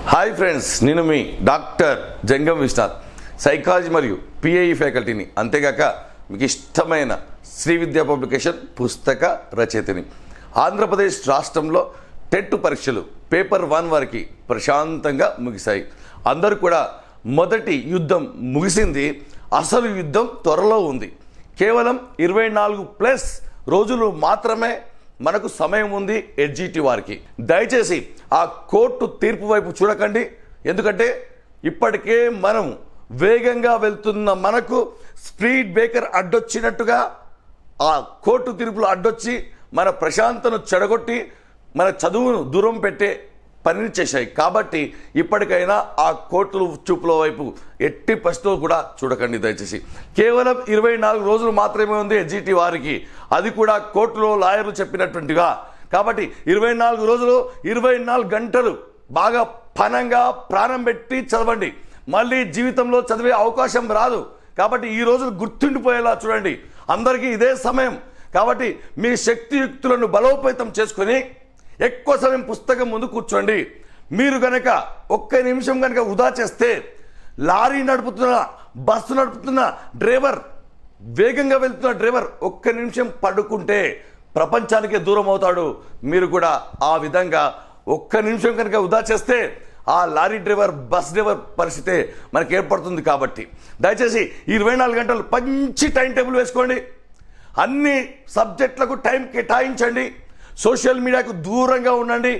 Hi friends, నేను మీ doctor జంగం Vishwanath, psychology మరియు PIE ఫ్యాకల్టీని, అంతేగాక మీకు ఇష్టమైన శ్రీ విద్యా పబ్లికేషన్ పుస్తక రచయితని. ఆంధ్రప్రదేశ్ రాష్ట్రంలో టెట్ పరీక్షలు పేపర్ 1 వరకు ప్రశాంతంగా ముగిశాయి. అందరూ కూడా మొదటి యుద్ధం ముగిసింది, అసలు యుద్ధం త్వరలో ఉంది. కేవలం 24+ రోజులు మాత్రమే మనకు సమయం ఉంది. ఎడ్జిటి వారికి దయచేసి ఆ కోర్టు తీర్పు వైపు చూడకండి, ఎందుకంటే ఇప్పటికే మనం వేగంగా వెళ్తున్న మనకు స్పీడ్ బ్రేకర్ అడ్డొచ్చినట్టుగా ఆ కోర్టు తీర్పులు అడ్డొచ్చి మన ప్రశాంతను చెడగొట్టి మన చదువును దూరం పెట్టే పనిని చేశాయి. కాబట్టి ఇప్పటికైనా ఆ కోర్టుల చూపుల వైపు ఎట్టి పరిస్థితుల్లో కూడా చూడకండి దయచేసి. కేవలం 24 రోజులు మాత్రమే ఉంది ఎడ్జిటి వారికి, అది కూడా కోర్టులో లాయర్లు చెప్పినటువంటిగా. కాబట్టి 24 రోజులు 24 గంటలు బాగా పనంగా ప్రాణం పెట్టి చదవండి. మళ్ళీ జీవితంలో చదివే అవకాశం రాదు. కాబట్టి ఈ రోజులు గుర్తుండిపోయేలా చూడండి. అందరికీ ఇదే సమయం. కాబట్టి మీ శక్తియుక్తులను బలోపేతం చేసుకొని ఎక్కువ సమయం పుస్తకం ముందు కూర్చోండి. మీరు గనక ఒక్క నిమిషం కనుక వృధా చేస్తే లారీ నడుపుతున్న, బస్సు నడుపుతున్న డ్రైవర్, వేగంగా వెళ్తున్న డ్రైవర్ ఒక్క నిమిషం పడుకుంటే ప్రపంచానికే దూరం అవుతాడు. మీరు కూడా ఆ విధంగా ఒక్క నిమిషం కనుక వృధా చేస్తే ఆ లారీ డ్రైవర్, బస్ డ్రైవర్ పరిస్థితే మనకి ఏర్పడుతుంది. కాబట్టి దయచేసి 24 గంటలు మంచి టైం టేబుల్ వేసుకోండి. అన్ని సబ్జెక్టులకు టైం కేటాయించండి. సోషల్ మీడియాకు దూరంగా ఉండండి.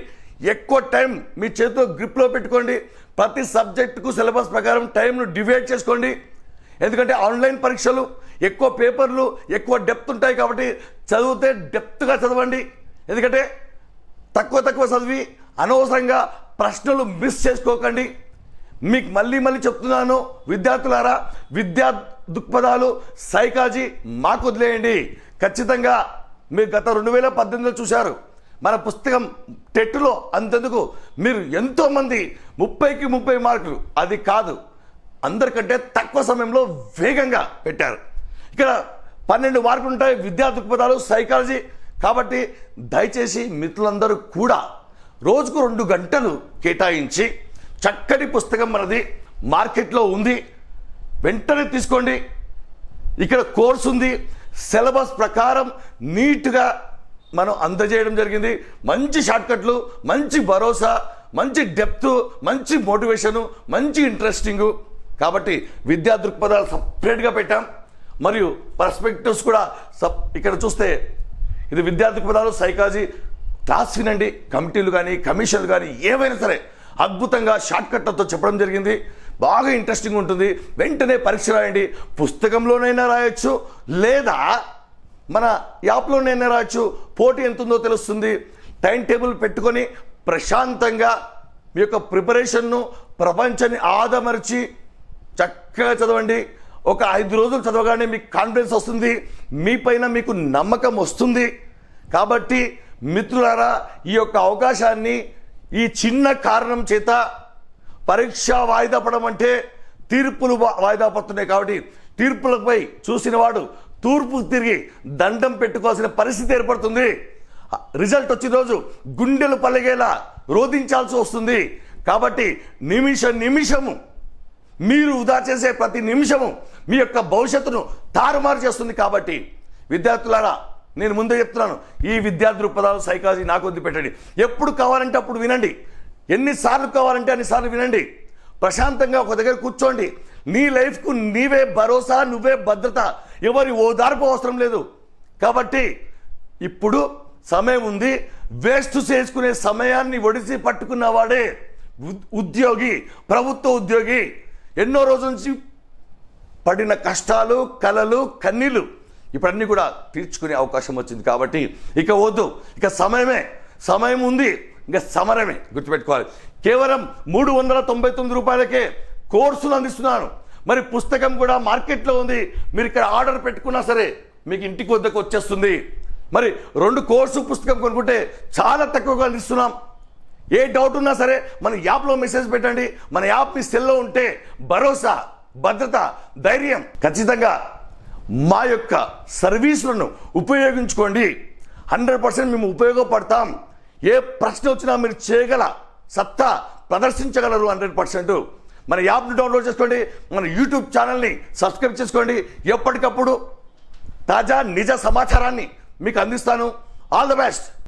ఎక్కువ టైం మీ చేతిలో గ్రిప్లో పెట్టుకోండి. ప్రతి సబ్జెక్టుకు సిలబస్ ప్రకారం టైంను డివైడ్ చేసుకోండి. ఎందుకంటే ఆన్లైన్ పరీక్షలు, ఎక్కువ పేపర్లు, ఎక్కువ డెప్త్ ఉంటాయి. కాబట్టి చదివితే డెప్త్గా చదవండి. ఎందుకంటే తక్కువ చదివి అనవసరంగా ప్రశ్నలు మిస్ చేసుకోకండి. మీకు మళ్ళీ చెప్తున్నాను విద్యార్థులారా, విద్యా దృక్పథాలు, సైకాలజీ మాకు వదిలేయండి. ఖచ్చితంగా మీరు గత 2018లో చూశారు మన పుస్తకం టెట్లో. అంతెందుకు, మీరు ఎంతోమంది 30కి 30 మార్కులు, అది కాదు అందరికంటే తక్కువ సమయంలో వేగంగా పెట్టారు. ఇక్కడ 12 మార్కులు ఉంటాయి విద్యా దృక్పథాలు, సైకాలజీ. కాబట్టి దయచేసి మిత్రులందరూ కూడా రోజుకు 2 గంటలు కేటాయించి చక్కటి పుస్తకం మనది మార్కెట్లో ఉంది, వెంటనే తీసుకోండి. ఇక్కడ కోర్సు ఉంది, సిలబస్ ప్రకారం నీట్గా మనం అందజేయడం జరిగింది. మంచి షార్ట్కట్లు, మంచి భరోసా, మంచి డెప్త్, మంచి మోటివేషను, మంచి ఇంట్రెస్టింగు. కాబట్టి విద్యా దృక్పథాలు సపరేట్గా పెట్టాం. మరియు పర్స్పెక్టివ్స్ కూడా ఇక్కడ చూస్తే ఇది విద్యా దృక్పథాలు, సైకాలజీ క్లాస్ వినండి. కమిటీలు కానీ కమిషన్లు కానీ ఏవైనా సరే అద్భుతంగా షార్ట్కట్లతో చెప్పడం జరిగింది. బాగా ఇంట్రెస్టింగ్ ఉంటుంది. వెంటనే పరీక్ష రాయండి. పుస్తకంలోనైనా రాయొచ్చు, లేదా మన యాప్లోనైనా రాయొచ్చు. పోటీ ఎంత ఉందో తెలుస్తుంది. టైం టేబుల్ పెట్టుకొని ప్రశాంతంగా మీ యొక్క ప్రిపరేషన్ను ప్రపంచాన్ని ఆదమర్చి చక్కగా చదవండి. ఒక 5 రోజులు చదవగానే మీకు కాన్ఫిడెన్స్ వస్తుంది, మీ పైన మీకు నమ్మకం వస్తుంది. కాబట్టి మిత్రులారా, ఈ యొక్క అవకాశాన్ని, ఈ చిన్న కారణం చేత పరీక్ష వాయిదా పడడం అంటే తీర్పులు వాయిదా పడుతున్నాయి. కాబట్టి తీర్పులపై చూసిన వాడు తూర్పు తిరిగి దండం పెట్టుకోవాల్సిన పరిస్థితి ఏర్పడుతుంది. రిజల్ట్ వచ్చిన రోజు గుండెలు పలిగేలా రోధించాల్సి వస్తుంది. కాబట్టి నిమిషము మీరు వృధా చేసే ప్రతి నిమిషము మీ యొక్క భవిష్యత్తును తారుమారు చేస్తుంది. కాబట్టి విద్యార్థులారా, నేను ముందే చెప్తున్నాను, ఈ విద్యా దృక్పథాలు, సైకాలజీ నాకు వద్దు పెట్టండి. ఎప్పుడు కావాలంటే అప్పుడు వినండి, ఎన్నిసార్లు కావాలంటే అన్నిసార్లు వినండి. ప్రశాంతంగా ఒక దగ్గర కూర్చోండి. నీ లైఫ్కు నీవే భరోసా, నువ్వే భద్రత, ఎవరి ఓదార్పు అవసరం లేదు. కాబట్టి ఇప్పుడు సమయం ఉంది. వేస్ట్ చేసుకునే సమయాన్ని ఒడిసి పట్టుకున్న వాడే ఉద్యోగి, ప్రభుత్వ ఉద్యోగి. ఎన్నో రోజుల నుంచి పడిన కష్టాలు, కలలు, కన్నీళ్ళు ఇప్పుడన్నీ కూడా తీర్చుకునే అవకాశం వచ్చింది. కాబట్టి ఇక వద్దు, ఇక సమయం ఉంది, ఇంకా సమరమే. గుర్తుపెట్టుకోవాలి. కేవలం 399 రూపాయలకే కోర్సులు అందిస్తున్నాను. మరి పుస్తకం కూడా మార్కెట్లో ఉంది. మీరు ఇక్కడ ఆర్డర్ పెట్టుకున్నా సరే మీకు ఇంటికి వద్దకు వచ్చేస్తుంది. మరి 2 కోర్సు పుస్తకం కొనుక్కుంటే చాలా తక్కువగా అందిస్తున్నాం. ఏ డౌట్ ఉన్నా సరే మన యాప్లో మెసేజ్ పెట్టండి. మన యాప్ మీ సెల్లో ఉంటే భరోసా, భద్రత, ధైర్యం. ఖచ్చితంగా మా యొక్క సర్వీసులను ఉపయోగించుకోండి. 100% మేము ఉపయోగపడతాం. ఏ ప్రశ్న వచ్చినా మీరు చేయగల సత్తా ప్రదర్శించగలరు 100%. మన యాప్ని డౌన్లోడ్ చేసుకోండి, మన యూట్యూబ్ ఛానల్ని సబ్స్క్రైబ్ చేసుకోండి. ఎప్పటికప్పుడు తాజా నిజ సమాచారాన్ని మీకు అందిస్తాను. All the best.